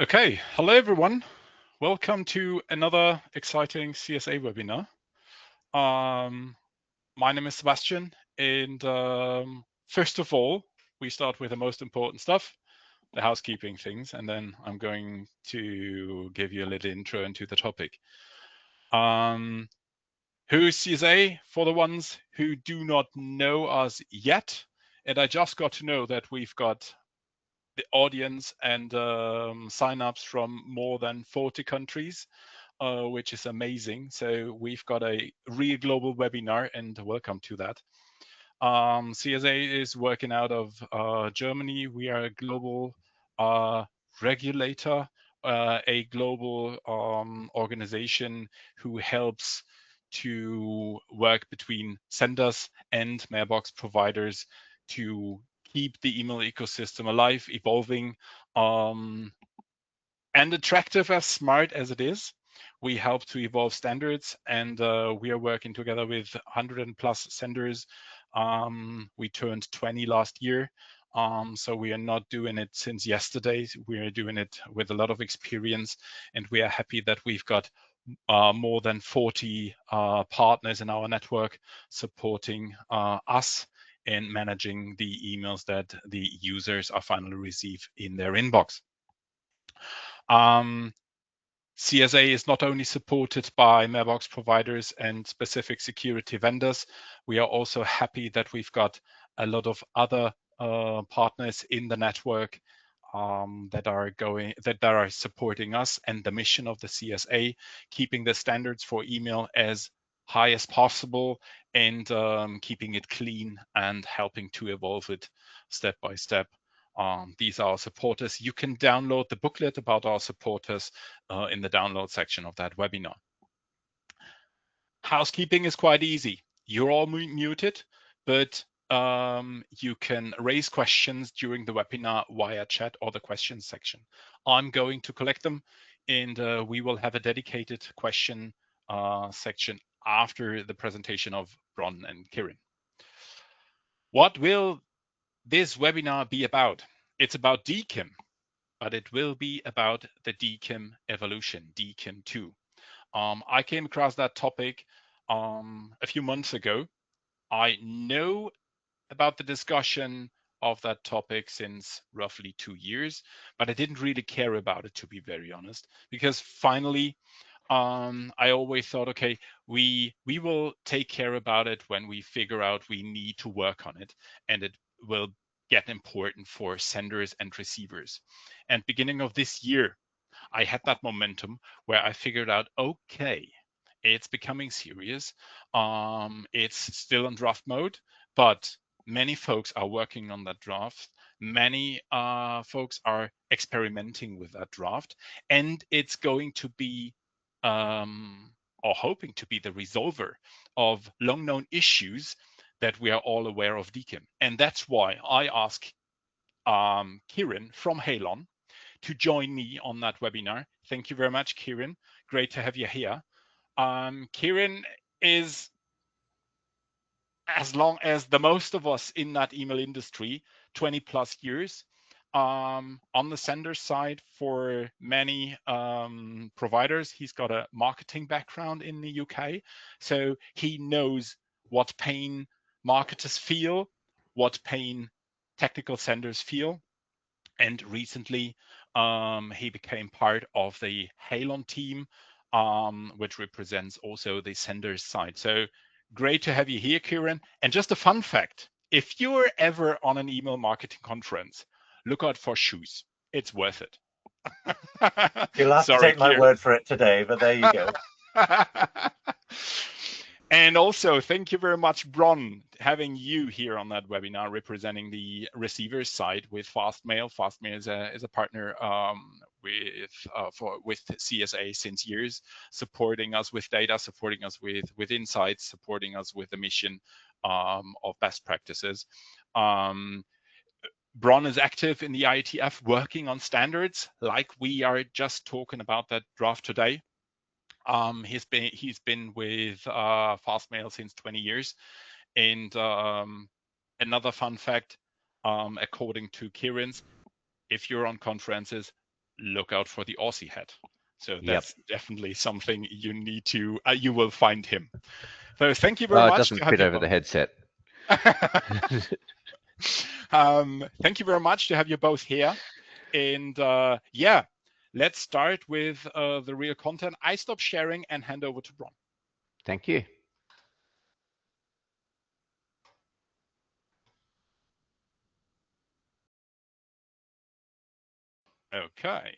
Okay, hello everyone. Welcome to another exciting CSA webinar. My name is Sebastian, and first of all, we start with the most important stuff, the housekeeping things, and then I'm going to give you a little intro into the topic. Who is CSA? For the ones who do not know us yet, and I just got to know that we've got the audience and signups from more than 40 countries, which is amazing. So we've got a real global webinar, and welcome to that. CSA is working out of Germany. We are a global regulator, a global organization who helps to work between senders and mailbox providers to keep the email ecosystem alive, evolving, and attractive as smart as it is. We help to evolve standards, and we are working together with 100 plus senders. We turned 20 last year. So we are not doing it since yesterday. We are doing it with a lot of experience, and we are happy that we've got more than 40 partners in our network supporting us in managing the emails that the users are finally receive in their inbox. CSA is not only supported by mailbox providers and specific security vendors, we are also happy that we've got a lot of other partners in the network that are supporting us and the mission of the CSA, keeping the standards for email as high as possible and keeping it clean and helping to evolve it step by step. These are our supporters. You can download the booklet about our supporters in the download section of that webinar. Housekeeping is quite easy. You're all muted, but you can raise questions during the webinar via chat or the questions section. I'm going to collect them, and we will have a dedicated question section after the presentation of Bron and Kieran. What will this webinar be about? It's about DKIM, but it will be about the DKIM evolution, DKIM2. I came across that topic a few months ago. I know about the discussion of that topic since roughly 2 years, but I didn't really care about it, to be very honest, because finally, I always thought, okay, we will take care about it when we figure out we need to work on it, and it will get important for senders and receivers. And beginning of this year, I had that momentum where I figured out, okay, it's becoming serious. It's still in draft mode, but many folks are working on that draft. Many folks are experimenting with that draft, and it's going to be or hoping to be the resolver of long known issues that we are all aware of DKIM. And that's why I ask Kieran from Halon to join me on that webinar. Thank you very much, Kieran. Great to have you here. Kieran is, as long as the most of us in that email industry, 20 plus years. On the sender side, for many providers, he's got a marketing background in the UK. So he knows what pain marketers feel, what pain technical senders feel. And recently, he became part of the Halon team, which represents also the sender's side. So great to have you here, Kieran. And just a fun fact, if you're ever on an email marketing conference, look out for shoes. It's worth it. You'll have to take my word for it today, but there you go. And also, thank you very much, Bron, having you here on that webinar representing the receiver's side with Fastmail. Fastmail is a partner with CSA since years, supporting us with data, supporting us with insights, supporting us with the mission of best practices. Bron is active in the IETF, working on standards, like we are just talking about that draft today. He's been with Fastmail since 20 years, and another fun fact, according to Kieran's, if you're on conferences, look out for the Aussie hat. So that's definitely something you need to, you will find him. So thank you very much. It doesn't fit over the headset. Thank you very much to have you both here. And yeah, let's start with the real content. I stop sharing and hand over to Bron. Thank you. Okay.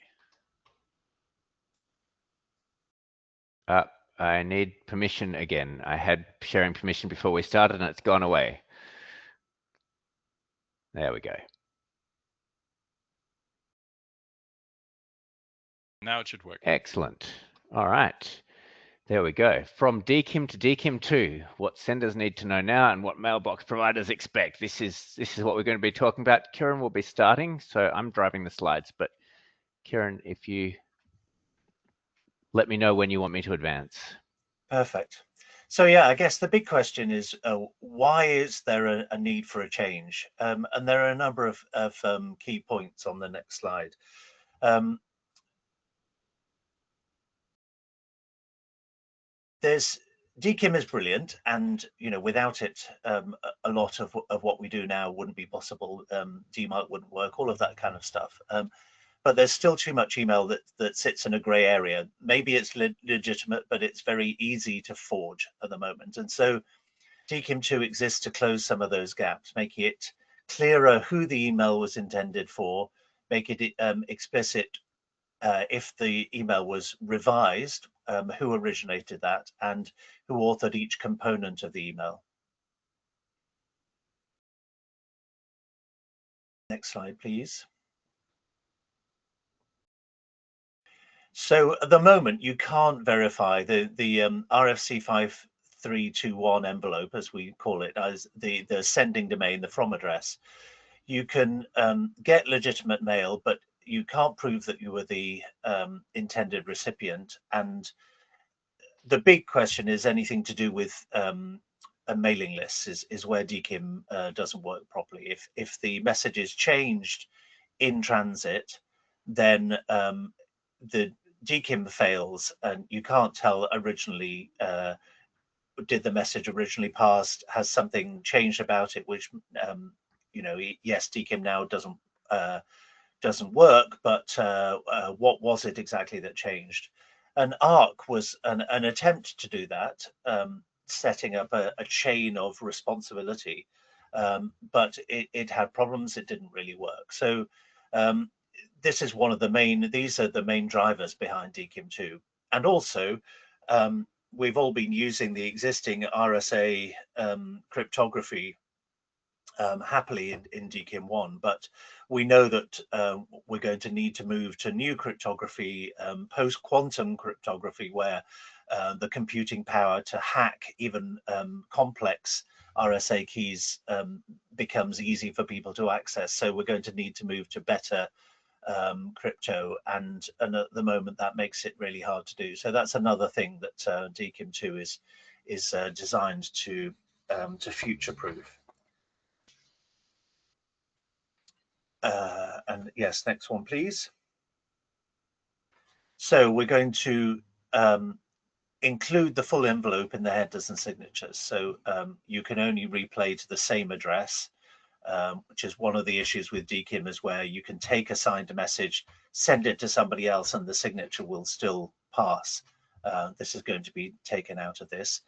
I need permission again. I had sharing permission before we started and it's gone away. There we go. Now it should work. Excellent. All right. There we go. From DKIM to DKIM2, what senders need to know now and what mailbox providers expect. This is what we're going to be talking about. Kieran will be starting, so I'm driving the slides, but Kieran, if you let me know when you want me to advance. Perfect. So yeah, I guess the big question is, why is there a need for a change? And there are a number of key points on the next slide. DKIM is brilliant, and without it, a lot of what we do now wouldn't be possible. DMARC wouldn't work, all of that kind of stuff. But there's still too much email that sits in a grey area. Maybe it's legitimate, but it's very easy to forge at the moment. And so DKIM2 exists to close some of those gaps, making it clearer who the email was intended for, make it explicit if the email was revised, who originated that, and who authored each component of the email. Next slide, please. So at the moment, you can't verify the RFC 5321 envelope, as we call it, as the sending domain, the from address. You can get legitimate mail, but you can't prove that you were the intended recipient. And the big question is anything to do with a mailing list is where DKIM doesn't work properly. If the message is changed in transit, then the DKIM fails, and you can't tell originally did the message originally pass, has something changed about it, which yes, DKIM now doesn't work, but what was it exactly that changed? And ARC was an attempt to do that, setting up a chain of responsibility, but it had problems. It didn't really work. So this is one of the these are the main drivers behind DKIM2. And also, we've all been using the existing RSA cryptography happily in DKIM1, but we know that we're going to need to move to new cryptography, post-quantum cryptography, where the computing power to hack even complex RSA keys becomes easy for people to access. So we're going to need to move to better crypto, and at the moment that makes it really hard to do. So that's another thing that DKIM2 is designed to future-proof. And yes, next one, please. So we're going to include the full envelope in the headers and signatures. So you can only replay to the same address, which is one of the issues with DKIM, is where you can take a signed message, send it to somebody else, and the signature will still pass. This is going to be taken out of this.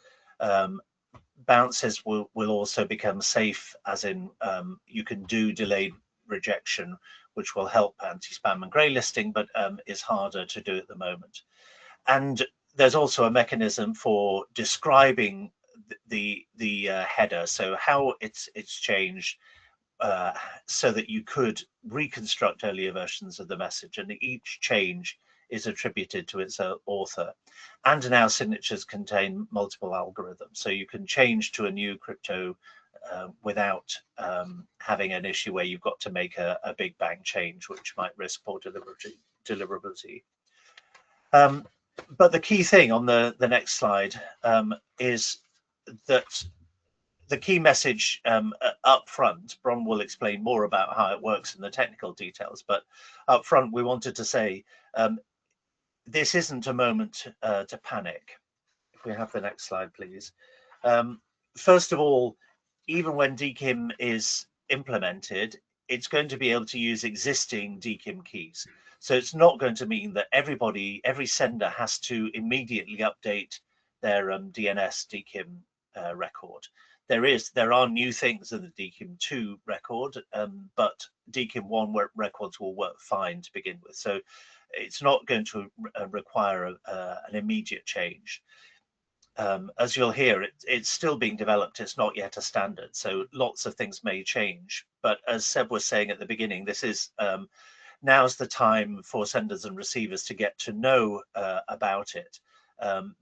Bounces will also become safe, as in you can do delayed rejection, which will help anti-spam and grey listing, but is harder to do at the moment. And there's also a mechanism for describing the header, so how it's changed, so that you could reconstruct earlier versions of the message, and each change is attributed to its author. And now signatures contain multiple algorithms, so you can change to a new crypto without having an issue where you've got to make a big bang change, which might risk poor deliverability. But the key thing on the next slide is that the key message up front, Bron will explain more about how it works in the technical details, but up front we wanted to say this isn't a moment to panic. If we have the next slide, please. First of all, even when DKIM is implemented, it's going to be able to use existing DKIM keys. So it's not going to mean that every sender has to immediately update their DNS DKIM record. There are new things in the DKIM2 record, but DKIM1 records will work fine to begin with. So it's not going to require an immediate change. As you'll hear, it's still being developed. It's not yet a standard, so lots of things may change. But as Seb was saying at the beginning, this is now's the time for senders and receivers to get to know about it,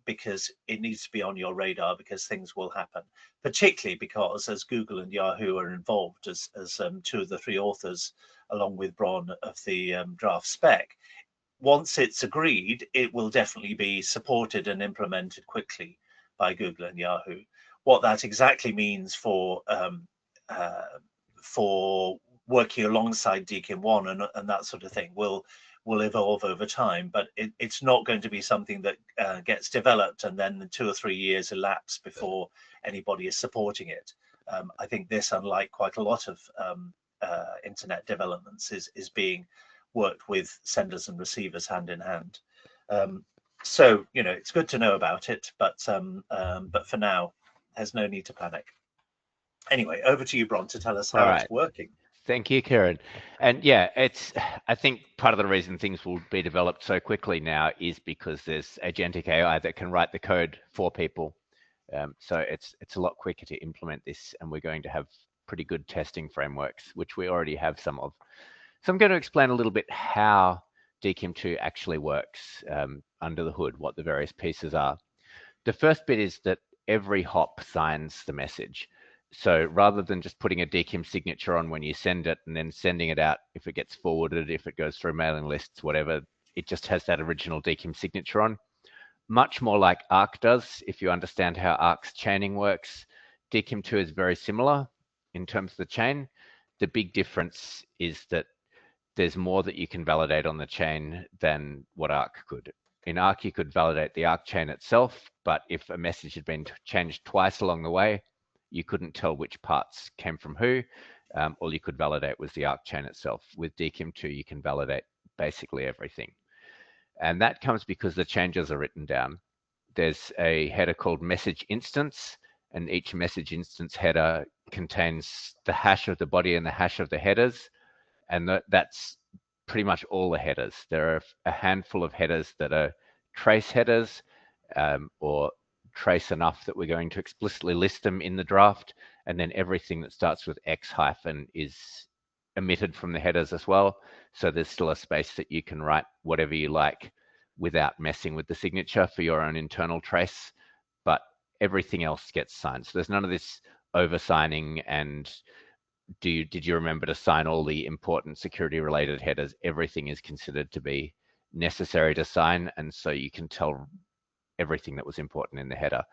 because it needs to be on your radar, because things will happen, particularly because as Google and Yahoo are involved as two of the three authors, along with Bron, of the draft spec. Once it's agreed, it will definitely be supported and implemented quickly by Google and Yahoo. What that exactly means for working alongside DKIM1 and that sort of thing will evolve over time, but it's not going to be something that gets developed and then 2 or 3 years elapse before anybody is supporting it. I think this, unlike quite a lot of internet developments, is being worked with senders and receivers hand in hand. So it's good to know about it, but for now there's no need to panic. Anyway, over to you, Bron, to tell us how it's working. Thank you, Kieran. And yeah, I think part of the reason things will be developed so quickly now is because there's agentic AI that can write the code for people. So it's a lot quicker to implement this, and we're going to have pretty good testing frameworks, which we already have some of. So I'm going to explain a little bit how DKIM2 actually works under the hood, what the various pieces are. The first bit is that every hop signs the message. So rather than just putting a DKIM signature on when you send it and then sending it out, if it gets forwarded, if it goes through mailing lists, whatever, it just has that original DKIM signature on. Much more like ARC does. If you understand how ARC's chaining works, DKIM2 is very similar in terms of the chain. The big difference is that there's more that you can validate on the chain than what ARC could. In ARC, you could validate the ARC chain itself, but if a message had been changed twice along the way, you couldn't tell which parts came from who. All you could validate was the ARC chain itself. With DKIM2, you can validate basically everything. And that comes because the changes are written down. There's a header called message instance, and each message instance header contains the hash of the body and the hash of the headers. And that's pretty much all the headers. There are a handful of headers that are trace headers, or trace enough that we're going to explicitly list them in the draft. And then everything that starts with X hyphen is omitted from the headers as well. So there's still a space that you can write whatever you like without messing with the signature for your own internal trace, but everything else gets signed. So there's none of this over-signing and did you remember to sign all the important security related headers? Everything is considered to be necessary to sign, and so you can tell everything that was important in the header.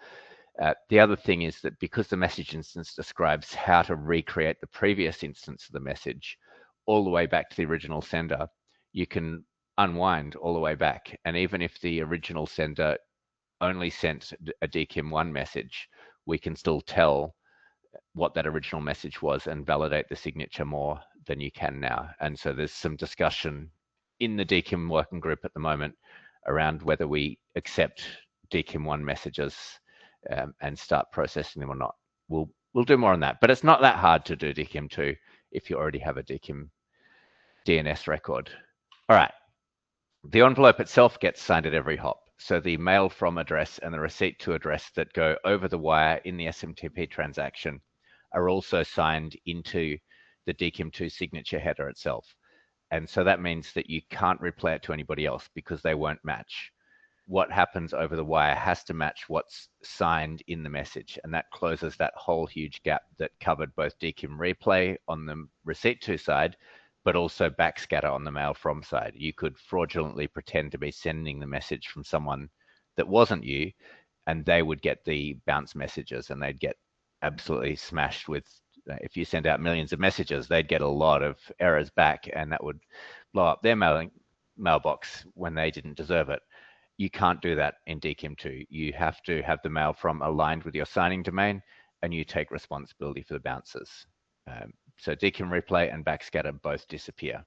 The other thing is that because the message instance describes how to recreate the previous instance of the message all the way back to the original sender, you can unwind all the way back. And even if the original sender only sent a DKIM1 message, we can still tell what that original message was and validate the signature more than you can now. And so there's some discussion in the DKIM working group at the moment around whether we accept DKIM1 messages and start processing them or not. We'll do more on that, but it's not that hard to do DKIM2 if you already have a DKIM DNS record. All right, the envelope itself gets signed at every hop. So the mail from address and the receipt to address that go over the wire in the SMTP transaction are also signed into the DKIM2 signature header itself. And so that means that you can't replay it to anybody else because they won't match. What happens over the wire has to match what's signed in the message. And that closes that whole huge gap that covered both DKIM replay on the receipt to side, but also backscatter on the mail from side. You could fraudulently pretend to be sending the message from someone that wasn't you, and they would get the bounce messages and they'd get absolutely smashed with, if you send out millions of messages, they'd get a lot of errors back, and that would blow up their mailbox when they didn't deserve it. You can't do that in DKIM2. You have to have the mail from aligned with your signing domain, and you take responsibility for the bounces. So DKIM replay and backscatter both disappear.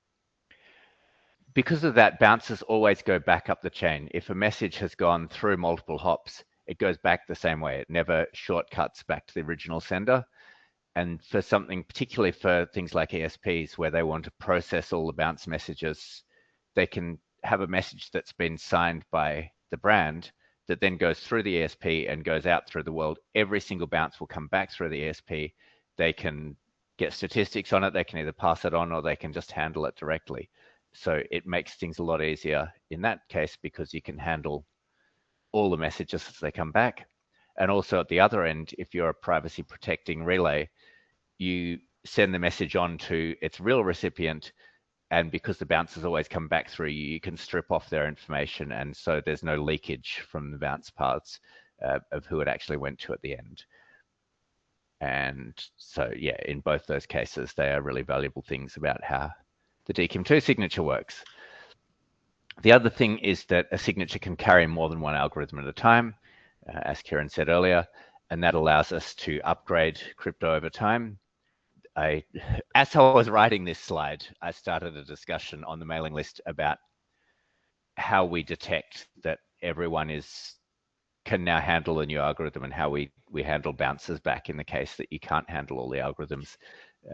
Because of that, bounces always go back up the chain. If a message has gone through multiple hops, it goes back the same way. It never shortcuts back to the original sender. And for something, particularly for things like ESPs, where they want to process all the bounce messages, they can have a message that's been signed by the brand that then goes through the ESP and goes out through the world. Every single bounce will come back through the ESP. They can get statistics on it. They can either pass it on or they can just handle it directly. So it makes things a lot easier in that case, because you can handle all the messages as they come back. And also at the other end, if you're a privacy protecting relay, you send the message on to its real recipient, and because the bounces always come back through you, you can strip off their information, and so there's no leakage from the bounce paths of who it actually went to at the end. And so, yeah, in both those cases, they are really valuable things about how the DKIM2 signature works. The other thing is that a signature can carry more than one algorithm at a time, as Kieran said earlier, and that allows us to upgrade crypto over time. As I was writing this slide, I started a discussion on the mailing list about how we detect that everyone can now handle a new algorithm, and how we handle bounces back in the case that you can't handle all the algorithms.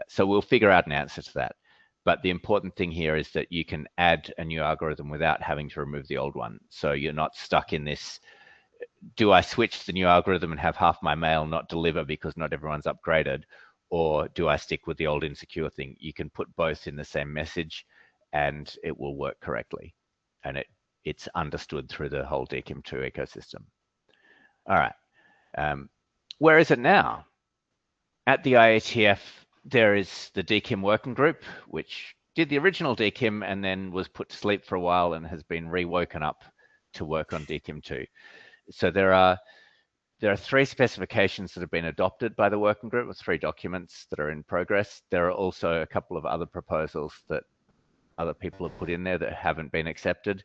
So we'll figure out an answer to that. But the important thing here is that you can add a new algorithm without having to remove the old one. So you're not stuck in this, do I switch to the new algorithm and have half my mail not deliver because not everyone's upgraded? Or do I stick with the old insecure thing? You can put both in the same message and it will work correctly. And it's understood through the whole DKIM2 ecosystem. All right. Where is it now? At the IETF, there is the DKIM working group, which did the original DKIM and then was put to sleep for a while and has been rewoken up to work on DKIM2. So there are 3 specifications that have been adopted by the working group, with 3 documents that are in progress. There are also a couple of other proposals that other people have put in there that haven't been accepted,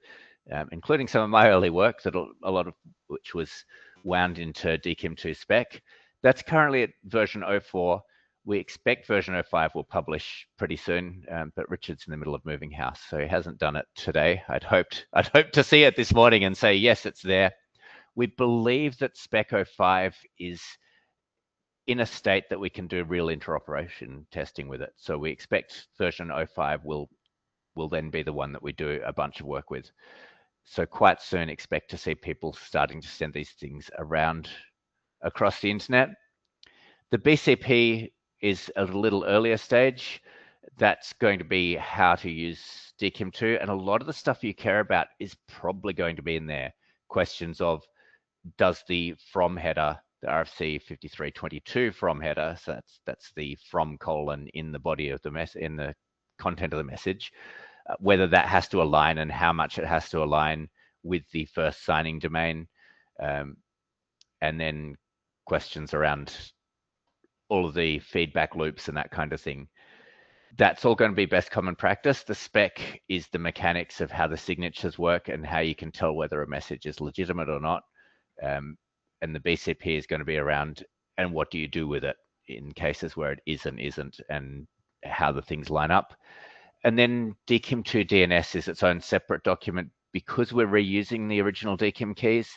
including some of my early work, that a lot of which was wound into DKIM2 spec. That's currently at version 04. We expect version 05 will publish pretty soon, but Richard's in the middle of moving house, so he hasn't done it today. I'd hoped to see it this morning and say, yes, it's there. We believe that Spec 05 is in a state that we can do real interoperation testing with it. So we expect version 05 will then be the one that we do a bunch of work with. So quite soon, expect to see people starting to send these things around across the internet. The BCP is a little earlier stage. That's going to be how to use DKIM2, and a lot of the stuff you care about is probably going to be in there. Questions of, does the from header, the RFC 5322 from header, so that's the from colon in the body of the in the content of the message, whether that has to align and how much it has to align with the first signing domain, and then questions around all of the feedback loops and that kind of thing. That's all going to be best common practice. The spec is the mechanics of how the signatures work and how you can tell whether a message is legitimate or not. And the BCP is going to be around, and what do you do with it in cases where it is and isn't, and how the things line up. And then DKIM2 DNS is its own separate document. Because we're reusing the original DKIM keys,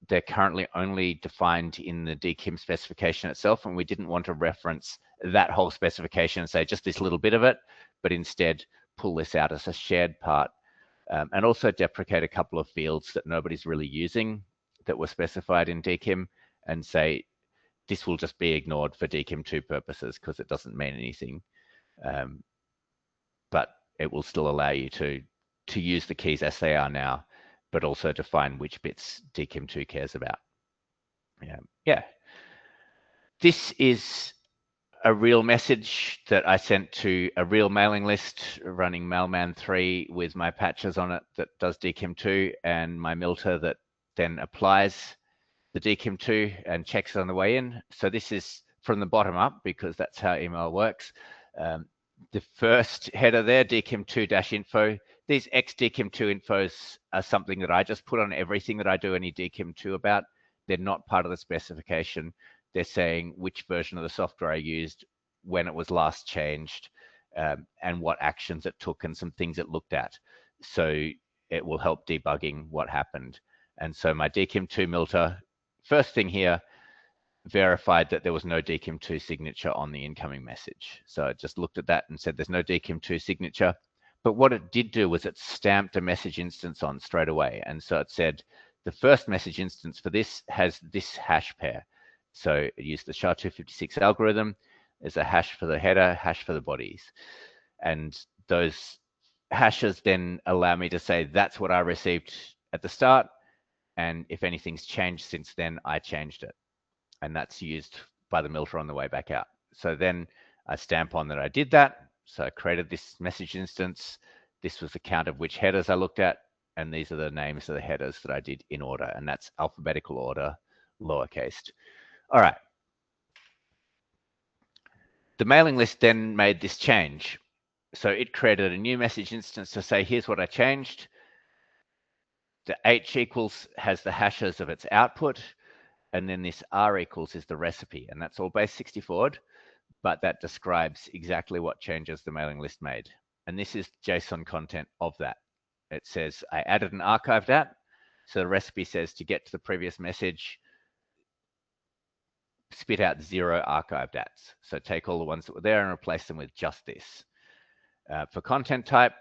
they're currently only defined in the DKIM specification itself, and we didn't want to reference that whole specification and say just this little bit of it, but instead pull this out as a shared part, and also deprecate a couple of fields that nobody's really using that were specified in DKIM, and say this will just be ignored for DKIM2 purposes because it doesn't mean anything, but it will still allow you to use the keys as they are now, but also define which bits DKIM2 cares about. Yeah. This is a real message that I sent to a real mailing list running Mailman 3 with my patches on it that does DKIM2, and my Milter that then applies the DKIM2 and checks it on the way in. So this is from the bottom up because that's how email works. The first header there, DKIM2-info. These ex-DKIM2 infos are something that I just put on everything that I do any DKIM2 about. They're not part of the specification. They're saying which version of the software I used, when it was last changed, and what actions it took and some things it looked at. So it will help debugging what happened. And so my DKIM2 milter, first thing here, verified that there was no DKIM2 signature on the incoming message. So it just looked at that and said there's no DKIM2 signature. But what it did do was it stamped a message instance on straight away. And so it said the first message instance for this has this hash pair. So it used the SHA-256 algorithm. There's a hash for the header, hash for the bodies. And those hashes then allow me to say that's what I received at the start. And if anything's changed since then, I changed it. And that's used by the milter on the way back out. So then I stamp on that I did that. So I created this message instance. This was the count of which headers I looked at. And these are the names of the headers that I did in order. And that's alphabetical order, lowercase. All right. The mailing list then made this change. So it created a new message instance to say, here's what I changed. The H equals has the hashes of its output. And then this R equals is the recipe, and that's all base 64, but that describes exactly what changes the mailing list made. And this is JSON content of that. It says I added an archived at, so the recipe says to get to the previous message, spit out 0 archived ats. So take all the ones that were there and replace them with just this. For content type,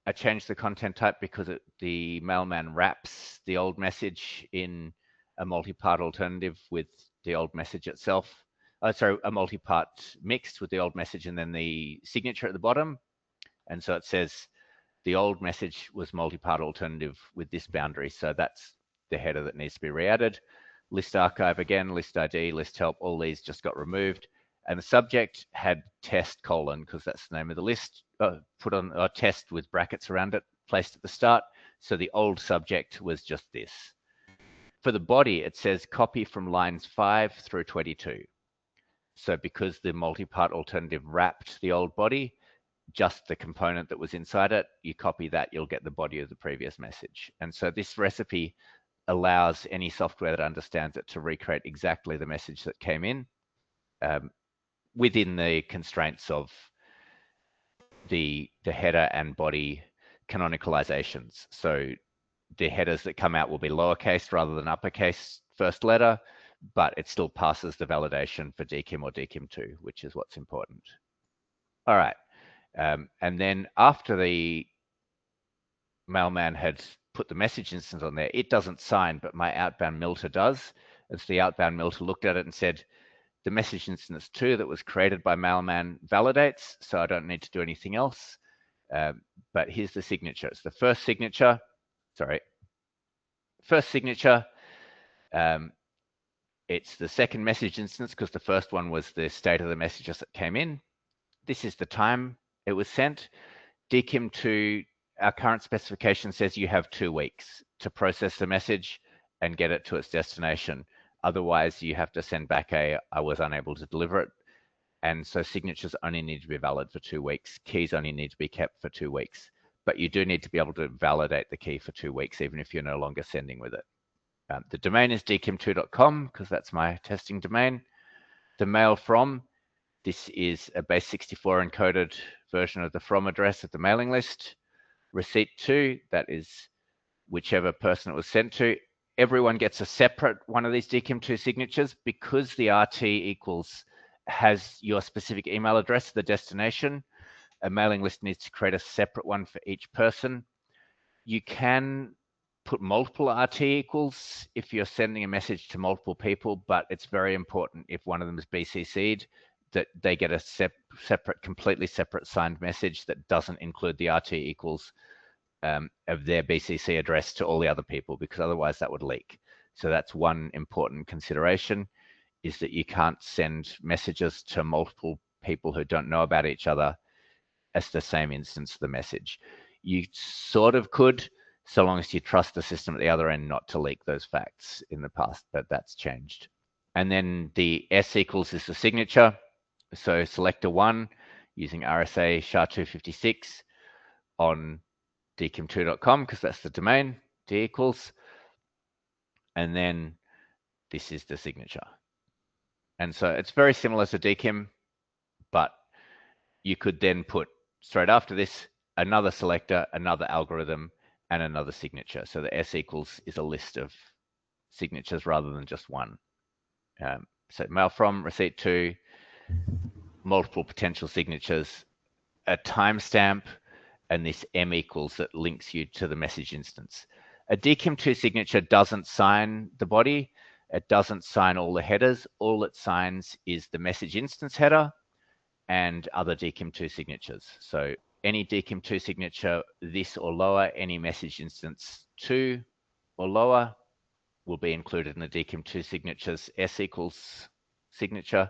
I changed the content type because the mailman wraps the old message in a multi-part alternative with the old message itself. Sorry, a multi-part mixed with the old message and then the signature at the bottom. And so it says the old message was multi-part alternative with this boundary. So that's the header that needs to be re-added. List archive again, list ID, list help, all these just got removed. And the subject had test : because that's the name of the list, put on a test with brackets around it, placed at the start. So the old subject was just this. For the body, it says copy from lines 5 through 22. So because the multi-part alternative wrapped the old body, just the component that was inside it, you copy that, you'll get the body of the previous message. And so this recipe allows any software that understands it to recreate exactly the message that came in within the constraints of the header and body canonicalizations. So the headers that come out will be lowercase rather than uppercase first letter, but it still passes the validation for DKIM or DKIM2, which is what's important. All right. And then after the mailman had put the message instance on there, it doesn't sign, but my outbound milter does. And so the outbound milter looked at it and said, the message instance 2 that was created by mailman validates, so I don't need to do anything else. But here's the signature. It's the first signature. Sorry. First signature. It's the second message instance because the first one was the state of the messages that came in. This is the time it was sent. DKIM2, our current specification says you have 2 weeks to process the message and get it to its destination. Otherwise, you have to send back I was unable to deliver it. And so signatures only need to be valid for 2 weeks. Keys only need to be kept for 2 weeks. But you do need to be able to validate the key for 2 weeks, even if you're no longer sending with it. The domain is dkim2.com because that's my testing domain. The mail from, this is a base 64 encoded version of the from address of the mailing list. Receipt to, that is whichever person it was sent to. Everyone gets a separate one of these DKIM2 signatures because the RT equals has your specific email address, the destination. A mailing list needs to create a separate one for each person. You can put multiple RT equals if you're sending a message to multiple people, but it's very important if one of them is BCC'd that they get a separate, completely separate signed message that doesn't include the RT equals of their BCC address to all the other people, because otherwise that would leak. So that's one important consideration, is that you can't send messages to multiple people who don't know about each other as the same instance of the message. You sort of could, so long as you trust the system at the other end not to leak those facts in the past, but that's changed. And then the S equals is the signature. So selector 1 using RSA SHA-256 on DKIM2.com, because that's the domain, D equals. And then this is the signature. And so it's very similar to DKIM, but you could then put straight after this another selector, another algorithm, and another signature. So the S equals is a list of signatures rather than just one. So mail from, receipt to, multiple potential signatures, a timestamp, and this M equals that links you to the message instance. A DKIM2 signature doesn't sign the body. It doesn't sign all the headers. All it signs is the message instance header and other DKIM2 signatures. So any DKIM2 signature, this or lower, any message instance 2 or lower will be included in the DKIM2 signatures S equals signature,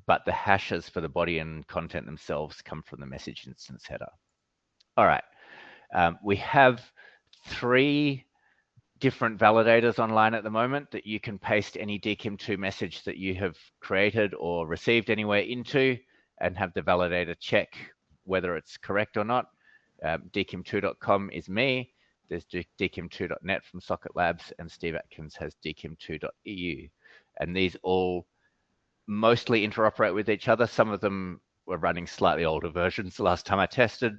but the hashes for the body and content themselves come from the message instance header. All right, we have 3 different validators online at the moment that you can paste any DKIM2 message that you have created or received anywhere into and have the validator check whether it's correct or not. DKIM2.com is me. There's DKIM2.net from Socket Labs, and Steve Atkins has DKIM2.eu. And these all mostly interoperate with each other. Some of them were running slightly older versions the last time I tested,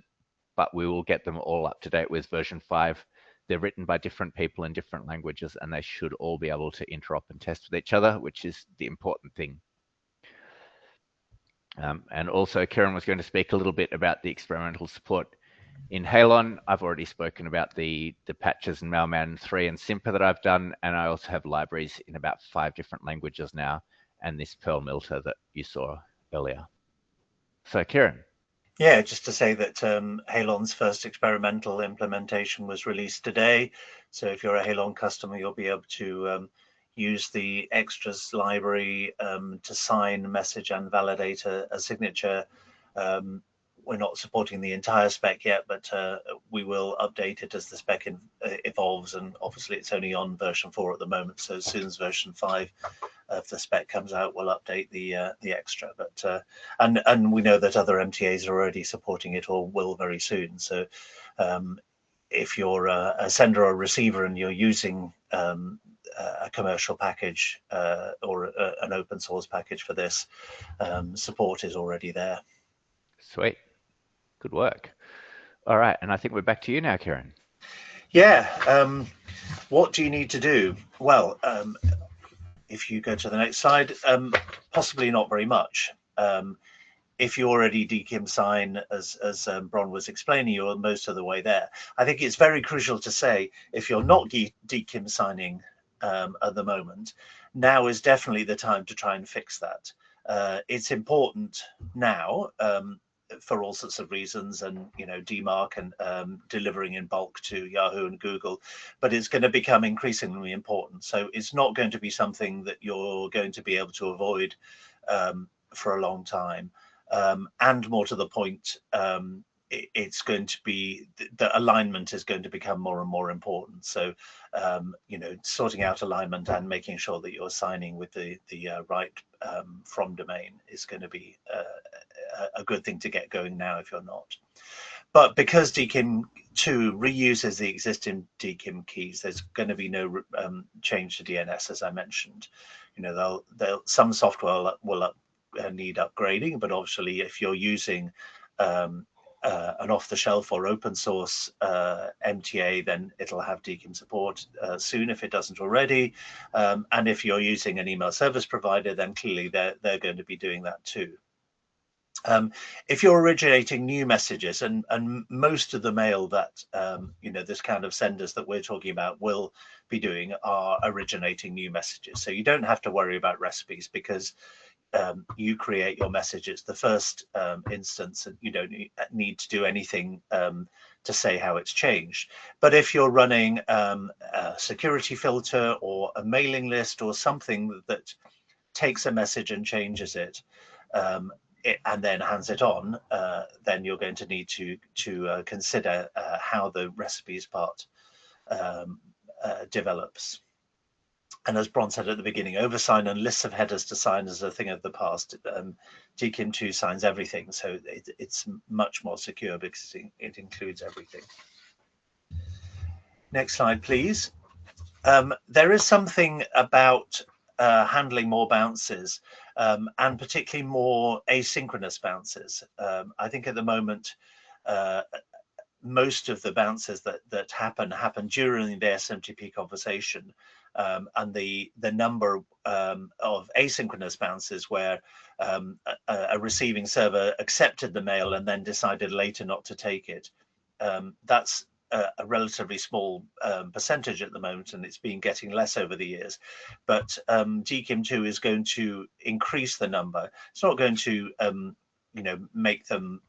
but we will get them all up to date with version 5. They're written by different people in different languages, and they should all be able to interop and test with each other, which is the important thing. And also, Kieran was going to speak a little bit about the experimental support in Halon. I've already spoken about the patches in Mailman 3 and Simpa that I've done, and I also have libraries in about 5 different languages now, and this Perl Milter that you saw earlier. So, Kieran. Yeah, just to say that Halon's first experimental implementation was released today. So if you're a Halon customer, you'll be able to use the extras library to sign, message, and validate a signature. We're not supporting the entire spec yet, but we will update it as the spec evolves. And obviously, it's only on version 4 at the moment. So as soon as version 5 of the spec comes out, we'll update the extra. But and we know that other MTAs are already supporting it or will very soon. So if you're a sender or receiver and you're using a commercial package or an open source package for this, support is already there. Sweet. Good work. All right, and I think we're back to you now, Kieran. Yeah. What do you need to do? Well, if you go to the next slide, possibly not very much. If you already DKIM sign, as Bron was explaining, you're most of the way there. I think it's very crucial to say, if you're not DKIM signing at the moment, now is definitely the time to try and fix that. It's important now for all sorts of reasons, and DMARC and delivering in bulk to Yahoo and Google, but it's going to become increasingly important. So it's not going to be something that you're going to be able to avoid for a long time. And more to the point, it's going to be, the alignment is going to become more and more important. So sorting out alignment and making sure that you're signing with the right from domain is going to be a good thing to get going now if you're not. But because DKIM2 reuses the existing DKIM keys, there's going to be no change to DNS, as I mentioned. Some software will need upgrading, but obviously if you're using an off-the-shelf or open source MTA, then it'll have DKIM support soon if it doesn't already. And if you're using an email service provider, then clearly they're going to be doing that too. If you're originating new messages, and most of the mail that this kind of senders that we're talking about will be doing are originating new messages, so you don't have to worry about recipes because you create your messages the first instance, and you don't need to do anything to say how it's changed. But if you're running a security filter or a mailing list or something that takes a message and changes it, and then hands it on, then you're going to need to consider how the recipes part develops. And as Bron said at the beginning, oversign and lists of headers to sign is a thing of the past. DKIM2 signs everything, so it's much more secure because it includes everything. Next slide, please. There is something about handling more bounces, and particularly more asynchronous bounces. I think at the moment, most of the bounces that happen during the SMTP conversation, and the number of asynchronous bounces where a receiving server accepted the mail and then decided later not to take it. That's a relatively small percentage at the moment, and it's been getting less over the years. But DKIM2 is going to increase the number. It's not going to make them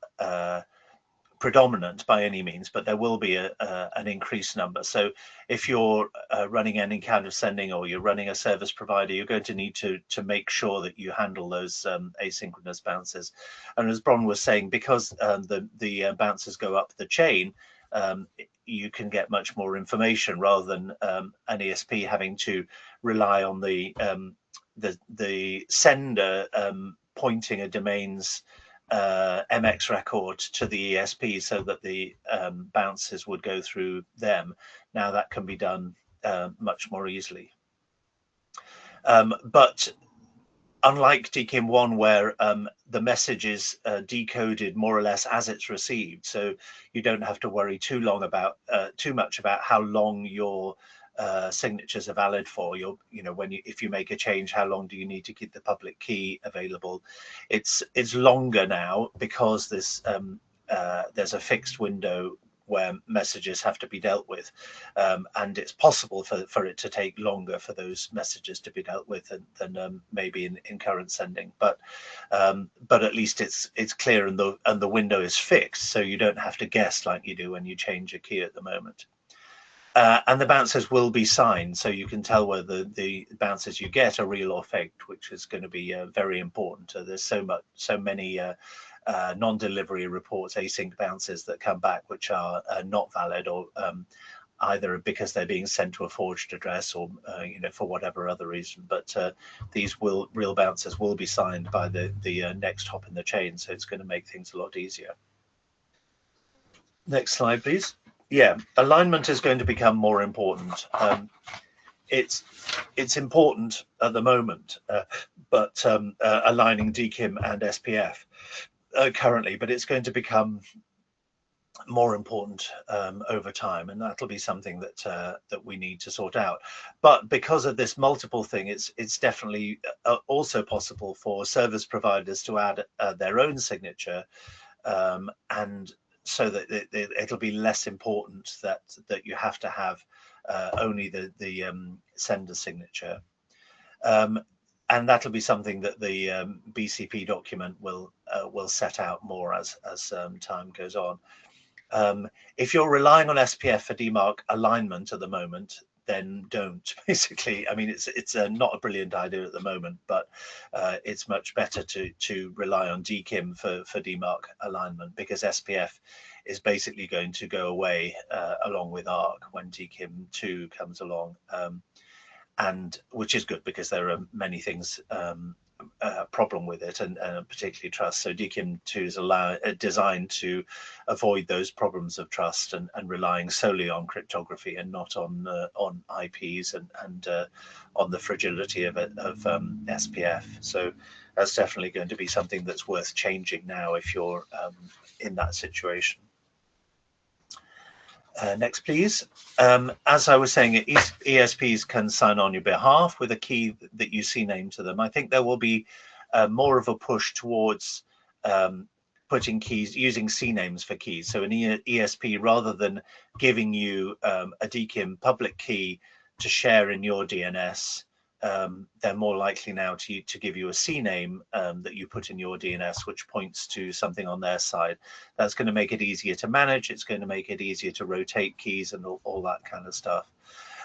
predominant by any means, but there will be an increased number. So if you're running any kind of sending, or you're running a service provider, you're going to need to make sure that you handle those asynchronous bounces. And as Bron was saying, because the bounces go up the chain, you can get much more information rather than an ESP having to rely on the sender pointing a domain's MX record to the ESP so that the bounces would go through them. Now that can be done much more easily. But unlike DKIM1, where the message is decoded more or less as it's received, so you don't have to worry too much about how long your signatures are valid for. If you make a change, how long do you need to keep the public key available? It's longer now because there's a fixed window where messages have to be dealt with, and it's possible for it to take longer for those messages to be dealt with than maybe in current sending. But at least it's clear, and the window is fixed, so you don't have to guess like you do when you change a key at the moment. And the bounces will be signed, so you can tell whether the bounces you get are real or faked, which is going to be very important. There's so many non-delivery reports, async bounces that come back which are not valid, or either because they're being sent to a forged address, or for whatever other reason. But these real bounces will be signed by the next hop in the chain, so it's going to make things a lot easier. Next slide, please. Yeah, alignment is going to become more important. It's important at the moment, but aligning DKIM and SPF currently, but it's going to become more important over time, and that'll be something that we need to sort out. But because of this multiple thing, it's definitely also possible for service providers to add their own signature, and so that it'll be less important that you have to have only the sender signature, and that'll be something that the BCP document will set out more as time goes on. If you're relying on SPF for DMARC alignment at the moment, then don't. Basically, I mean, it's not a brilliant idea at the moment, but it's much better to rely on DKIM for DMARC alignment, because SPF is basically going to go away along with ARC when DKIM2 comes along, and which is good because there are many things problem with it, and particularly trust. So DKIM2 is designed to avoid those problems of trust and relying solely on cryptography and not on IPs and on the fragility of SPF. So that's definitely going to be something that's worth changing now if you're in that situation. Next, please. As I was saying, ESPs can sign on your behalf with a key that you CNAME to them. I think there will be more of a push towards putting keys, using CNAMEs for keys. So an ESP, rather than giving you a DKIM public key to share in your DNS, they're more likely now to give you a CNAME that you put in your DNS, which points to something on their side. That's going to make it easier to manage. It's going to make it easier to rotate keys and all that kind of stuff.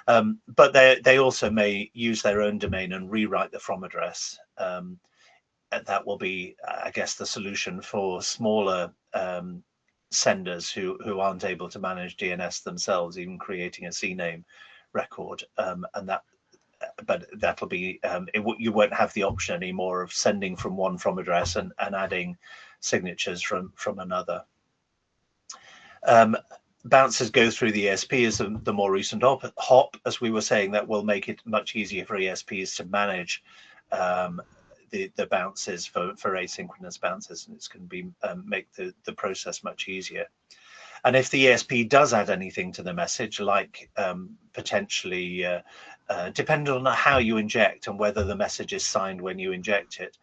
But they also may use their own domain and rewrite the from address. And that will be, I guess, the solution for smaller senders who aren't able to manage DNS themselves, even creating a CNAME record, but that'll be you won't have the option anymore of sending from one from address and adding signatures from another. Bounces go through the ESP is the more recent hop, as we were saying. That will make it much easier for ESPs to manage the bounces for asynchronous bounces, and it's going to be make the process much easier. And if the ESP does add anything to the message, like potentially depending on how you inject and whether the message is signed when you inject it,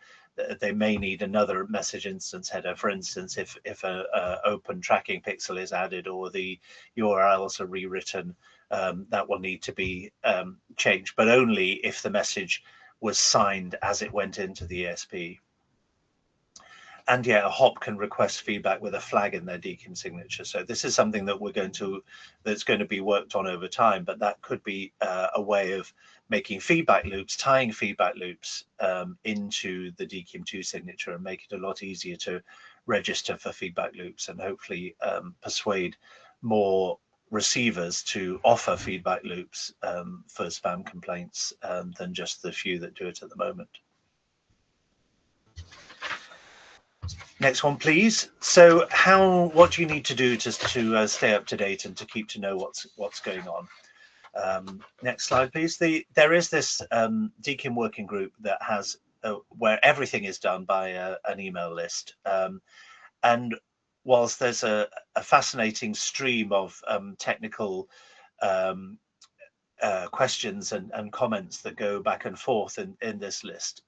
they may need another message instance header. For instance, if a open tracking pixel is added or the URLs are rewritten, that will need to be changed, but only if the message was signed as it went into the ESP. And yeah, a hop can request feedback with a flag in their DKIM signature. So this is something that that's going to be worked on over time, but that could be a way of making feedback loops, tying feedback loops into the DKIM2 signature, and make it a lot easier to register for feedback loops, and hopefully persuade more receivers to offer feedback loops for spam complaints than just the few that do it at the moment. Next one, please. So what do you need to do to stay up to date and to keep to know what's going on? Next slide, please. There is this DKIM working group that has where everything is done by an email list. And whilst there's a fascinating stream of technical questions and comments that go back and forth in this list,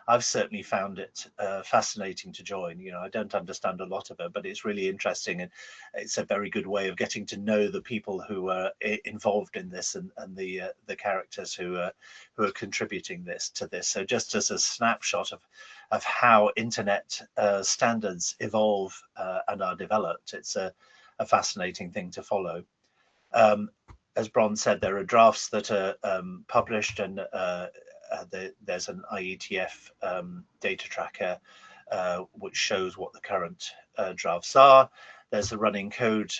I've certainly found it fascinating to join. You know, I don't understand a lot of it, but it's really interesting, and it's a very good way of getting to know the people who are involved in this and the characters who are contributing to this. So just as a snapshot of how internet standards evolve and are developed, it's a fascinating thing to follow. As Bron said, there are drafts that are published, and there's an IETF data tracker which shows what the current drafts are. There's the running code,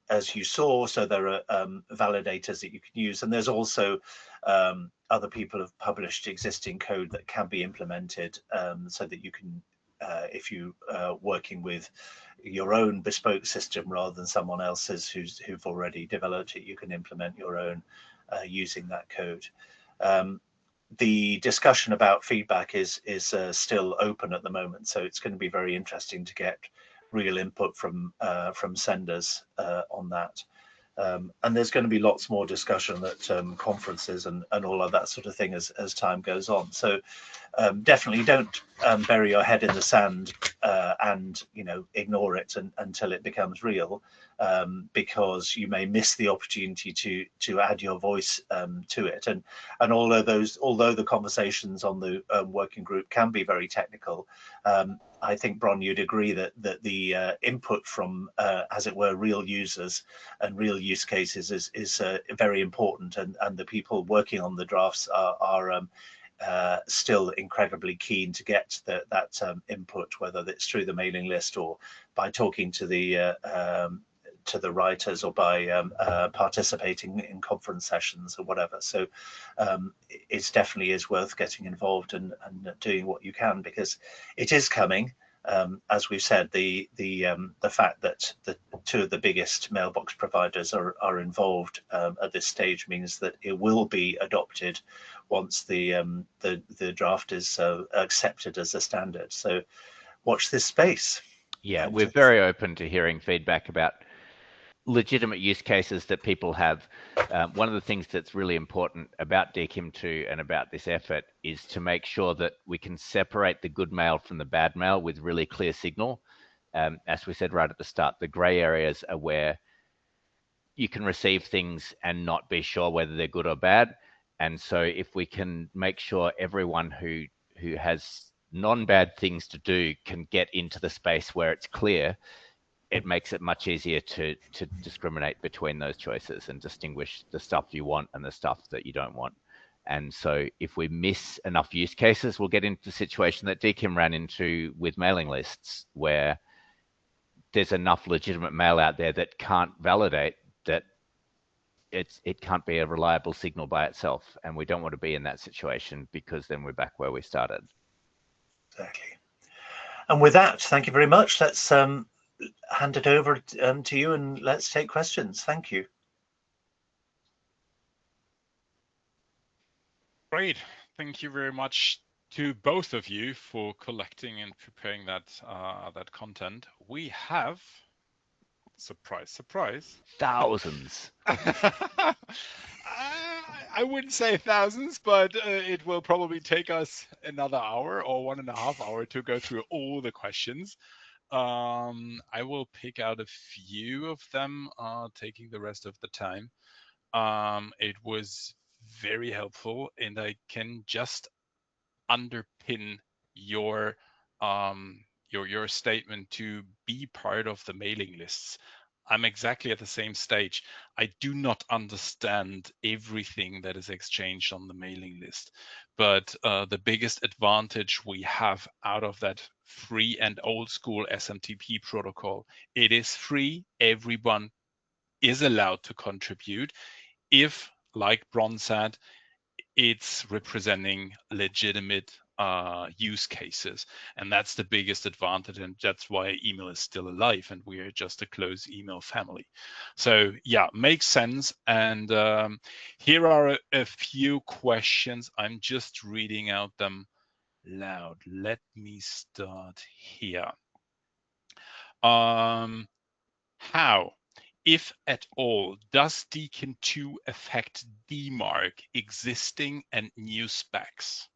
as you saw, so there are validators that you can use, and there's also other people have published existing code that can be implemented, so that you can, if you are working with your own bespoke system rather than someone else's who've already developed it, you can implement your own using that code. The discussion about feedback is still open at the moment, so it's going to be very interesting to get real input from senders on that. And there's going to be lots more discussion at conferences and all of that sort of thing as time goes on. So definitely don't bury your head in the sand and ignore it until it becomes real, because you may miss the opportunity to add your voice to it. And although the conversations on the working group can be very technical, I think, Bron, you'd agree that the input from, as it were, real users and real use cases is very important, and the people working on the drafts are still incredibly keen to get that input, whether it's through the mailing list or by talking to the writers or by participating in conference sessions or whatever. So it definitely is worth getting involved and doing what you can, because it is coming. As we've said, the fact that the two of the biggest mailbox providers are involved at this stage means that it will be adopted once the draft is accepted as a standard. So watch this space. Yeah, we're very open to hearing feedback about legitimate use cases that people have. One of the things that's really important about DKIM2 and about this effort is to make sure that we can separate the good mail from the bad mail with really clear signal. As we said right at the start, the gray areas are where you can receive things and not be sure whether they're good or bad. And so if we can make sure everyone who has non-bad things to do can get into the space where it's clear, it makes it much easier to discriminate between those choices and distinguish the stuff you want and the stuff that you don't want. And so if we miss enough use cases, we'll get into the situation that DKIM ran into with mailing lists, where there's enough legitimate mail out there that can't validate that it can't be a reliable signal by itself, and we don't want to be in that situation, because then we're back where we started. Exactly. And with that, thank you very much. Let's hand it over to you, and let's take questions. Thank you. Great. Thank you very much to both of you for collecting and preparing that that content. We have, surprise, surprise, Thousands. I wouldn't say thousands, but it will probably take us another hour or 1.5 hours to go through all the questions. I will pick out a few of them, taking the rest of the time. It was very helpful, and I can just underpin your your statement to be part of the mailing lists. I'm exactly at the same stage. I do not understand everything that is exchanged on the mailing list, but the biggest advantage we have out of that free and old school SMTP protocol, it is free. Everyone is allowed to contribute if, like Bron said, it's representing legitimate use cases. And that's the biggest advantage. And that's why email is still alive and we are just a close email family. So yeah, makes sense. And here are a few questions. I'm just reading out them loud. Let me start here. How, if at all, does DKIM2 affect DMARC existing and new specs?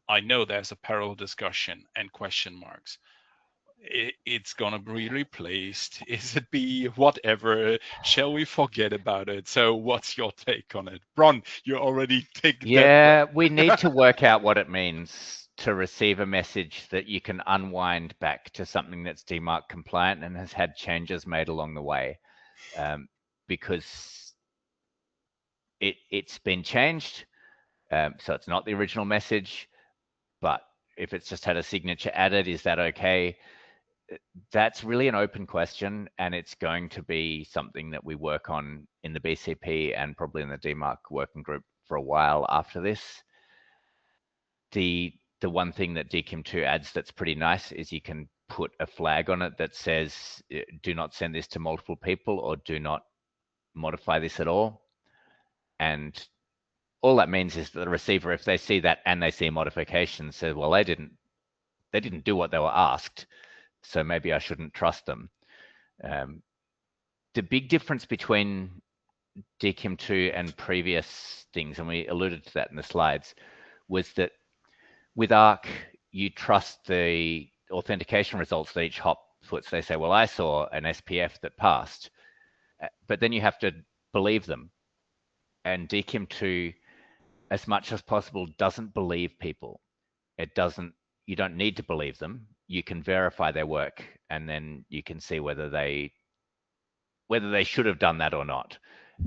I know there's a parallel discussion and question marks. It's gonna be replaced. Is it be whatever? Shall we forget about it? So what's your take on it? Bron, you already take Yeah, we need to work out what it means to receive a message that you can unwind back to something that's DMARC compliant and has had changes made along the way, because it's been changed, so it's not the original message. But if it's just had a signature added, is that okay? That's really an open question, and it's going to be something that we work on in the BCP and probably in the DMARC working group for a while after this. The one thing that DKIM2 adds that's pretty nice is you can put a flag on it that says, do not send this to multiple people, or do not modify this at all. And all that means is that the receiver, if they see that and they see a modification, says, well, they didn't do what they were asked, so maybe I shouldn't trust them. The big difference between DKIM2 and previous things, and we alluded to that in the slides, was that with ARC, you trust the authentication results that each hop puts. They say, well, I saw an SPF that passed, but then you have to believe them. And DKIM2, as much as possible, doesn't believe people. You don't need to believe them. You can verify their work, and then you can see whether they should have done that or not.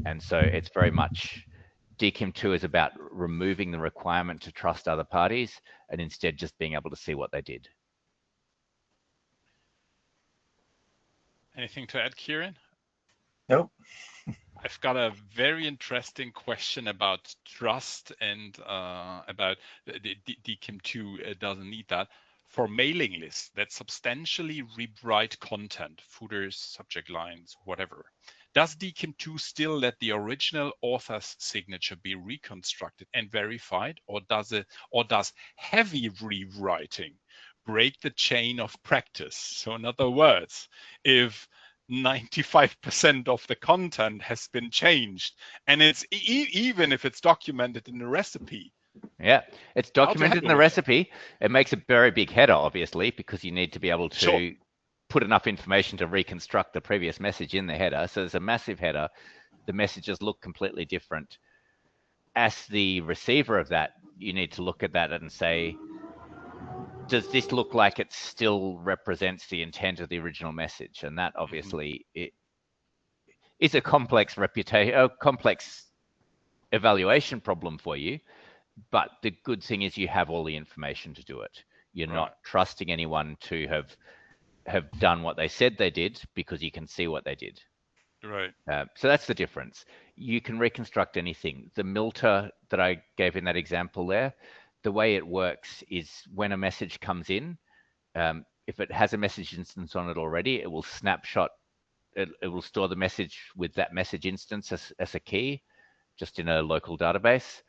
And so it's very much, DKIM2 is about removing the requirement to trust other parties and instead just being able to see what they did. Anything to add, Kieran? Nope. I've got a very interesting question about trust and about the DKIM2 doesn't need that. For mailing lists that substantially rewrite content, footers, subject lines, whatever, does DKIM2 still let the original author's signature be reconstructed and verified, or does heavy rewriting break the chain of practice? So in other words, if 95% of the content has been changed, and it's even if it's documented in the recipe. Yeah, it's documented in the recipe. It makes a very big header, obviously, because you need to be able to put enough information to reconstruct the previous message in the header. So there's a massive header. The messages look completely different. As the receiver of that, you need to look at that and say, does this look like it still represents the intent of the original message? And that obviously it is a complex evaluation problem for you. But the good thing is you have all the information to do it. You're not trusting anyone to have have done what they said they did because you can see what they did. Right. So that's the difference. You can reconstruct anything. The milter that I gave in that example there, the way it works is when a message comes in, if it has a message instance on it already, it will snapshot, it will store the message with that message instance as a key, just in a local database.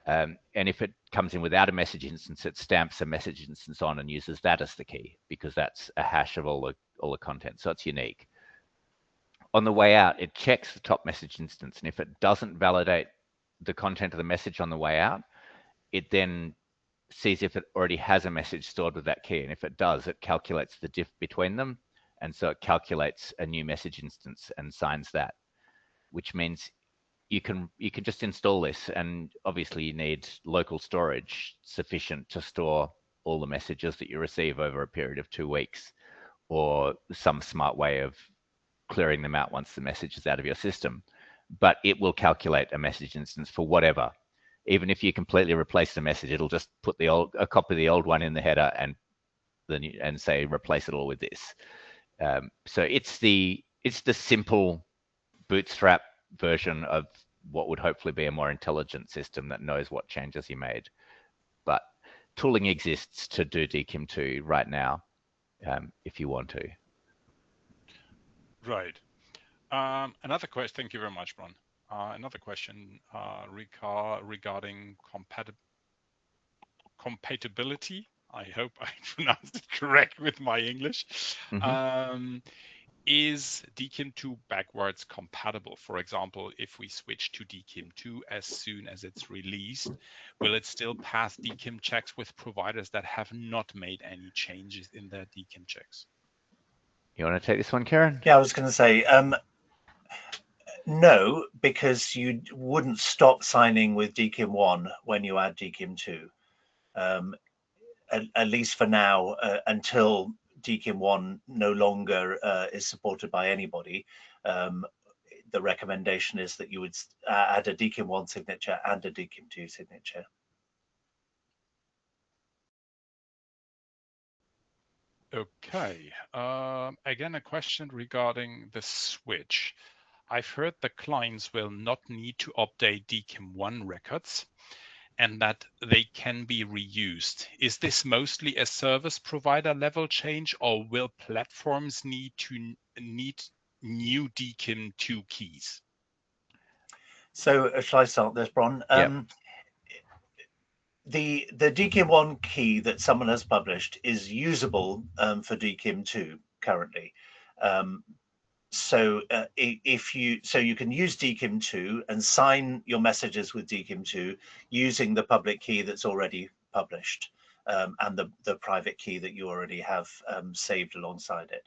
And if it comes in without a message instance, it stamps a message instance on and uses that as the key because that's a hash of all the content. So it's unique. On the way out, it checks the top message instance. And if it doesn't validate the content of the message on the way out, it then sees if it already has a message stored with that key. And if it does, it calculates the diff between them. And so it calculates a new message instance and signs that, which means you can just install this. And obviously you need local storage sufficient to store all the messages that you receive over a period of 2 weeks, or some smart way of clearing them out once the message is out of your system. But it will calculate a message instance for whatever. Even if you completely replace the message, it'll just put a copy of the old one in the header and say replace it all with this. So it's the simple bootstrap version of what would hopefully be a more intelligent system that knows what changes you made. But tooling exists to do DKIM2 right now, if you want to. Right. Another question. Thank you very much, Bron. Another question regarding compatibility. I hope I pronounced it correct with my English. Is DKIM2 backwards compatible? For example, if we switch to DKIM2 as soon as it's released, will it still pass DKIM checks with providers that have not made any changes in their DKIM checks? You want to take this one, Kieran? Yeah, I was going to say, no, because you wouldn't stop signing with DKIM1 when you add DKIM2, at least for now, until DKIM1 no longer is supported by anybody. The recommendation is that you would add a DKIM1 signature and a DKIM2 signature. Okay. Again, a question regarding the switch. I've heard the clients will not need to update DKIM1 records and that they can be reused. Is this mostly a service provider level change, or will platforms need new DKIM2 keys? So shall I start this, Bron? The DKIM1 key that someone has published is usable for DKIM2 currently. So you can use DKIM2 and sign your messages with DKIM2 using the public key that's already published, and the private key that you already have saved alongside it.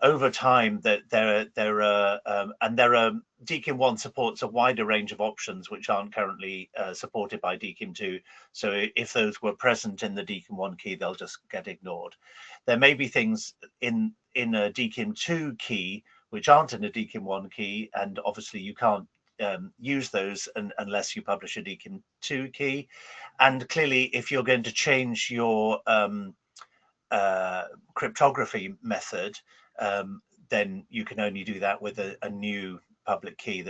Over time, that there are DKIM1 supports a wider range of options which aren't currently supported by DKIM2. So if those were present in the DKIM1 key, they'll just get ignored. There may be things in a DKIM2 key which aren't in a DKIM1 key, and obviously you can't use those unless you publish a DKIM2 key. And clearly, if you're going to change your cryptography method, then you can only do that with a new public key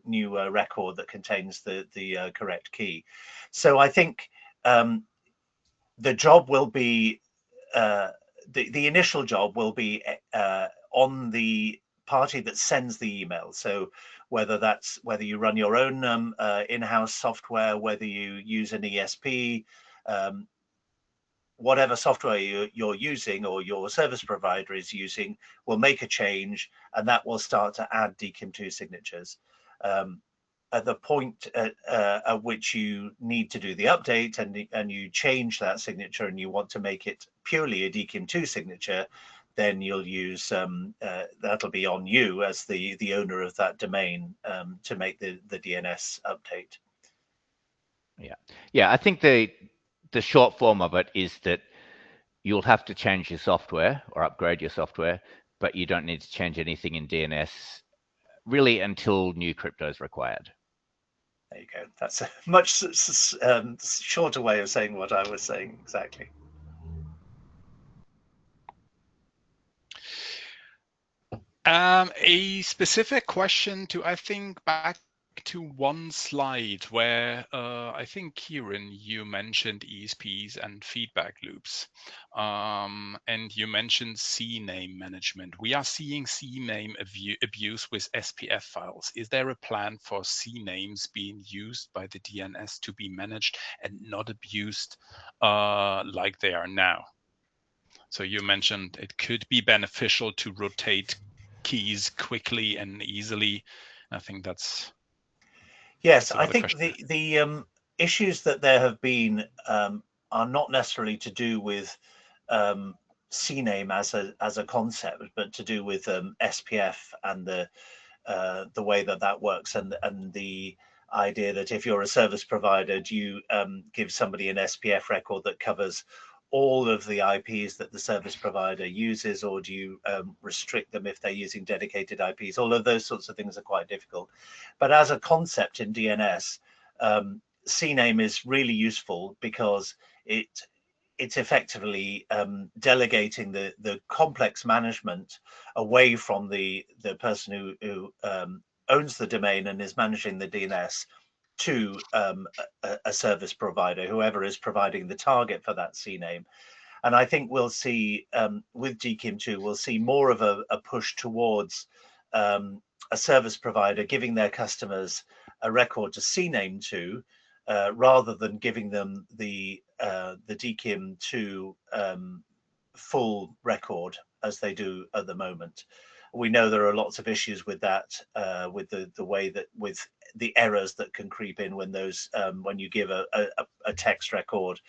new record that contains the correct key. So I think the job will be the initial job will be on the party that sends the email. So whether you run your own in-house software, whether you use an ESP, whatever software you're using or your service provider is using, will make a change, and that will start to add DKIM2 signatures. At the point at which you need to do the update and you change that signature and you want to make it purely a DKIM2 signature, then you'll use that'll be on you as the owner of that domain to make the DNS update. Yeah. I think the short form of it is that you'll have to change your software or upgrade your software, but you don't need to change anything in DNS really until new crypto is required. There you go. That's a much shorter way of saying what I was saying exactly. A specific question to, I think, back to one slide where I think, Kieran, you mentioned ESPs and feedback loops. And you mentioned CNAME management. We are seeing CNAME abuse with SPF files. Is there a plan for CNAMEs being used by the DNS to be managed and not abused like they are now? So you mentioned it could be beneficial to rotate keys quickly and easily. I think that's I think question. the issues that there have been are not necessarily to do with CNAME as a concept, but to do with SPF and the way that works, and the idea that if you're a service provider, do you give somebody an SPF record that covers all of the IPs that the service provider uses, or do you restrict them if they're using dedicated IPs? All of those sorts of things are quite difficult. But as a concept in DNS, CNAME is really useful because it's effectively delegating the complex management away from the person who owns the domain and is managing the DNS to a service provider, whoever is providing the target for that CNAME. And I think we'll see with DKIM2, we'll see more of a push towards a service provider giving their customers a record to CNAME to, rather than giving them the DKIM2 full record as they do at the moment. We know there are lots of issues with that, with the way that, with the errors that can creep in when those when you give a text record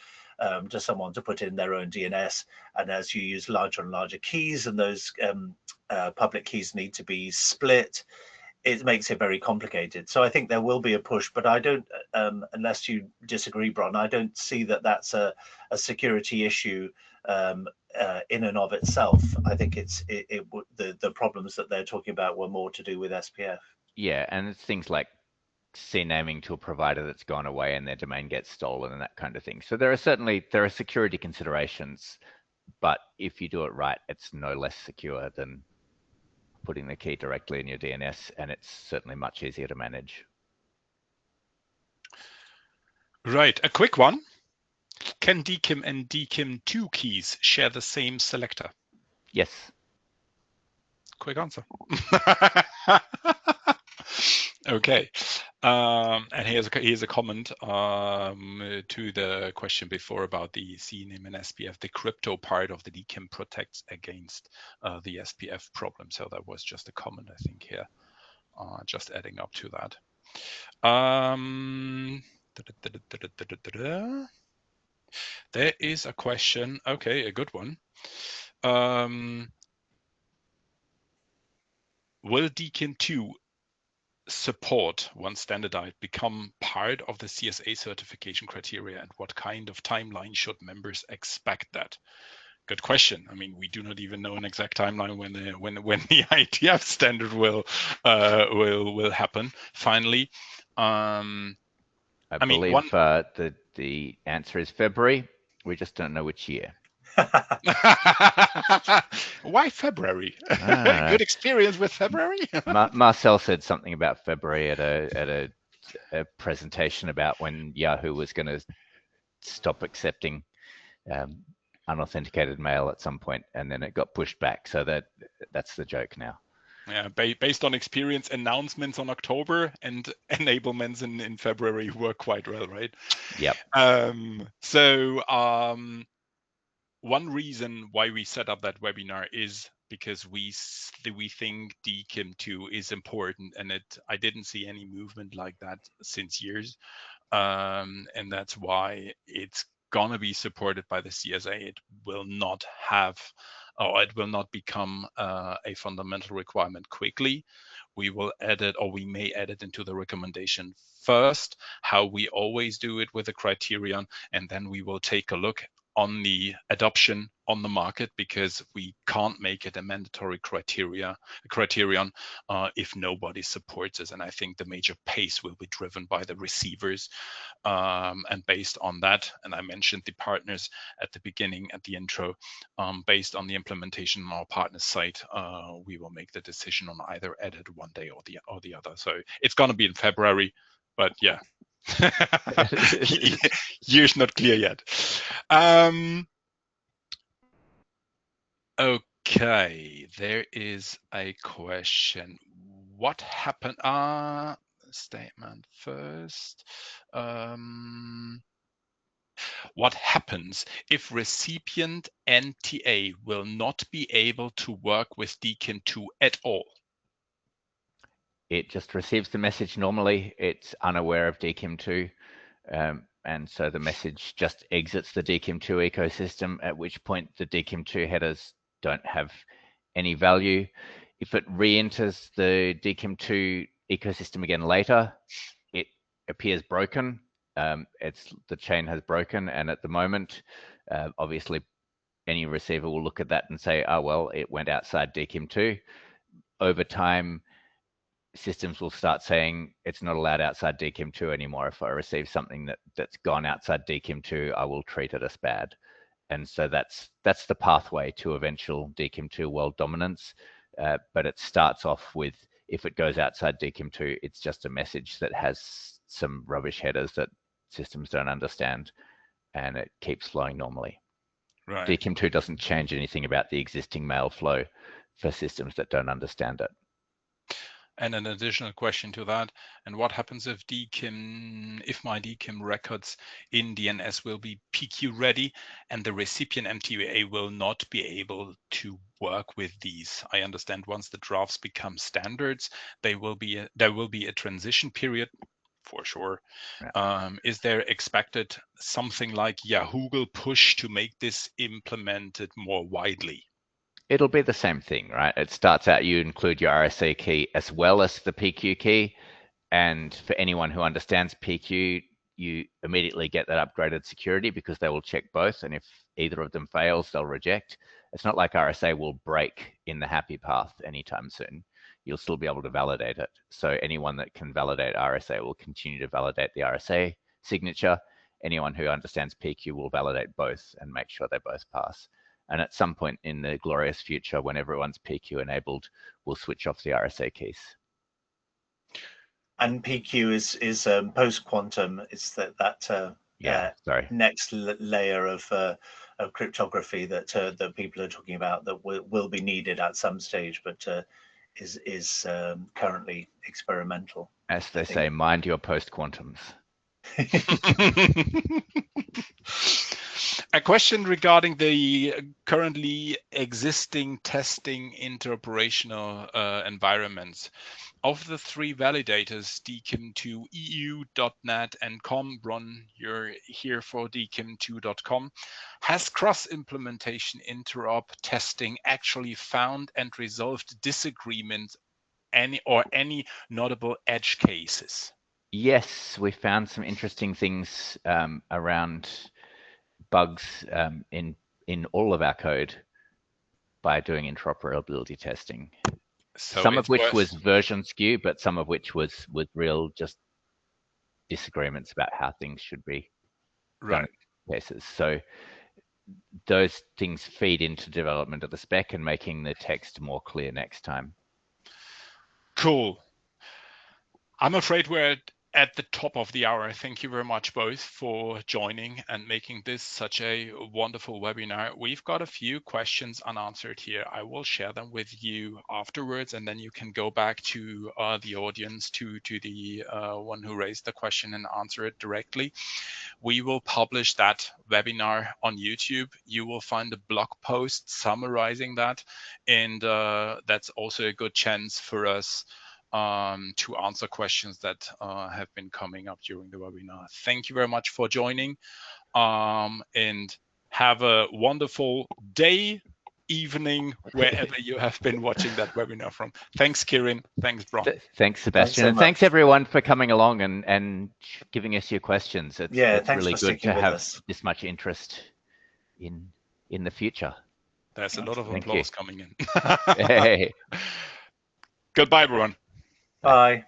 to someone to put in their own DNS, and as you use larger and larger keys, and those public keys need to be split, it makes it very complicated. So I think there will be a push, but I don't, unless you disagree, Bron, I don't see that that's a security issue in and of itself. I think the problems that they're talking about were more to do with SPF. Yeah, and it's things like CNAMing to a provider that's gone away and their domain gets stolen and that kind of thing. So there are security considerations, but if you do it right, it's no less secure than putting the key directly in your DNS, and it's certainly much easier to manage. Right, a quick one. Can DKIM and DKIM2 keys share the same selector? Yes. Quick answer. Okay. And here's a comment to the question before about the CNAME and SPF. The crypto part of the DKIM protects against the SPF problem. So that was just a comment, I think, here. Just adding up to that. There is a question. Okay, a good one. Will DKIM2 support, once standardized, become part of the CSA certification criteria, and what kind of timeline should members expect that? Good question. I mean, we do not even know an exact timeline when the ITF standard will happen finally. I believe the answer is February. We just don't know which year. Why February? Good experience with February. Marcel said something about February at a presentation about when Yahoo was going to stop accepting unauthenticated mail at some point, and then it got pushed back. So that's the joke now. Yeah, based on experience, announcements on October and enablements in February work quite well, right? Yep. One reason why we set up that webinar is because we think DKIM2 is important, and I didn't see any movement like that since years, and that's why it's gonna be supported by the CSA. It will not have, or it will not become a fundamental requirement quickly. We will add it, or we may add it into the recommendation first, how we always do it with the criterion, and then we will take a look on the adoption on the market, because we can't make it a mandatory criterion if nobody supports us. And I think the major pace will be driven by the receivers. And based on that, and I mentioned the partners at the beginning, at the intro, based on the implementation on our partner site, we will make the decision on either edit one day or the other. So it's going to be in February, but yeah. Year's not clear yet. Okay, there is a question. What happened? Statement first. What happens if recipient and TA will not be able to work with DKIM2 at all? It just receives the message normally. It's unaware of DKIM2. And so the message just exits the DKIM2 ecosystem, at which point the DKIM2 headers don't have any value. If it re-enters the DKIM2 ecosystem again later, it appears broken. The chain has broken, and at the moment, obviously, any receiver will look at that and say, oh, well, it went outside DKIM2. Over time, systems will start saying it's not allowed outside DKIM2 anymore. If I receive something that's gone outside DKIM2, I will treat it as bad. And so that's the pathway to eventual DKIM2 world dominance. But it starts off with, if it goes outside DKIM2, it's just a message that has some rubbish headers that systems don't understand, and it keeps flowing normally. Right. DKIM2 doesn't change anything about the existing mail flow for systems that don't understand it. And an additional question to that, and what happens if my DKIM records in DNS will be PQ ready and the recipient MTA will not be able to work with these? I understand once the drafts become standards, there will be a transition period for sure. Yeah. Is there expected something like Yahoo push to make this implemented more widely? It'll be the same thing, right? It starts out, you include your RSA key as well as the PQ key. And for anyone who understands PQ, you immediately get that upgraded security because they will check both. And if either of them fails, they'll reject. It's not like RSA will break in the happy path anytime soon. You'll still be able to validate it. So anyone that can validate RSA will continue to validate the RSA signature. Anyone who understands PQ will validate both and make sure they both pass. And at some point in the glorious future, when everyone's PQ enabled, we'll switch off the RSA keys. And PQ is post-quantum. It's that next layer of cryptography that people are talking about that will be needed at some stage, but is currently experimental. As they say, mind your post-quantums. A question regarding the currently existing testing interoperational environments. Of the three validators, DKIM2 EU.net and com, Bron, you're here for DKIM2.com, has cross-implementation interop testing actually found and resolved disagreements any notable edge cases? Yes, we found some interesting things around bugs in all of our code by doing interoperability testing. So some of which was version skew, but some of which was real just disagreements about how things should be done in cases. So those things feed into development of the spec and making the text more clear next time. Cool. I'm afraid we're at the top of the hour. Thank you very much both for joining and making this such a wonderful webinar. We've got a few questions unanswered here. I will share them with you afterwards, and then you can go back to the audience, to the one who raised the question, and answer it directly. We will publish that webinar on YouTube. You will find a blog post summarizing that, and that's also a good chance for us to answer questions that have been coming up during the webinar. Thank you very much for joining, and have a wonderful day, evening, wherever you have been watching that webinar from. Thanks, Kieran. Thanks, Bron. Thanks, Sebastian. And thanks, everyone, for coming along and giving us your questions. It's really good to have this much interest. in the future. There's a lot of Thank applause you. coming in. Hey. Goodbye, everyone. Bye.